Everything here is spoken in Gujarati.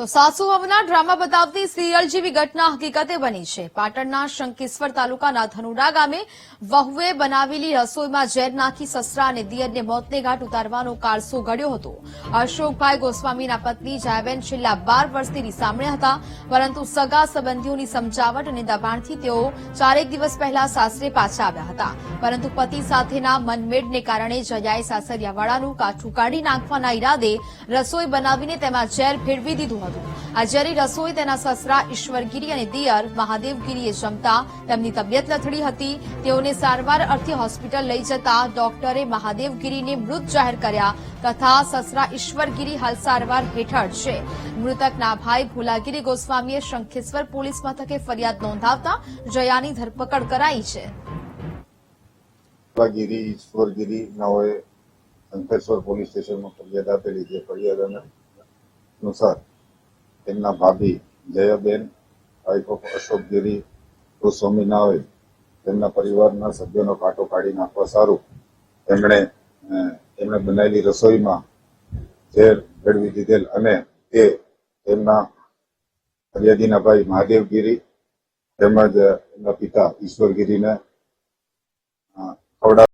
તો સાસુ વહુના ડ્રામા બતાવતી સિરિયલ જેવી ઘટના હકીકતે બની છે। પાટણના શંકેશ્વર તાલુકાના ધનુડા ગામે વહુએ બનાવેલી રસોઈમાં ઝેર નાખી સસરા અને દિયરને મોતને ઘાટ ઉતારવાનો કારસો ઘડ્યો હતો। અશોકભાઈ ગોસ્વામીના પત્ની જયાબેન છેલ્લા 12 વર્ષથી રીસામણે હતા, પરંતુ સગા સંબંધીઓની સમજાવટ અને દબાણથી તેઓ 4 દિવસ પહેલા સાસરે પાછા આવ્યા હતા, પરંતુ પતિ સાથેના મનમેળને કારણે જયાએ સાસરિયાવાળાનું કાઠું કાઢી નાખવાના ઈરાદે રસોઈ બનાવીને તેમાં ઝેર ભેળવી દીધું હતું। આ ઝેરી રસોઈ તેના સસરા ઈશ્વરગીરી અને દિયર મહાદેવગીરીએ જમતા તેમની તબિયત લથડી હતી। તેઓને સારવાર અર્થે હોસ્પિટલ લઈ જતા ડોક્ટરે મહાદેવગીરીને મૃત જાહેર કર્યા તથા સસરા ઈશ્વરગીરી હાલ સારવાર હેઠળ છે। મૃતકના ભાઈ ભોલાગીરી ગોસ્વામીએ શંખેશ્વર પોલીસ મથકે ફરિયાદ નોંધાવતા જયાની ધરપકડ કરાઈ છે। ભોલાગીરી ઈશ્વરગીરી નાઓએ શંખેશ્વર પોલીસ સ્ટેશનમાં ફરિયાદ આપેલી છે। ફરિયાદ અનુસાર તેમના ભાભી જયાબેન વાઇફ ઓફ અશોકગીરી ગોસ્વામી નાઓએ તેમના પરિવારના સભ્યોનો કાંટો કાઢી નાખવા સારું એમણે બનાવેલી રસોઈમાં ઝેર ભેળવી દીધેલ અને તે તેમના ફરિયાદીના ભાઈ મહાદેવગીરી તેમજ એમના પિતા ઈશ્વરગીરીને ખવડાવી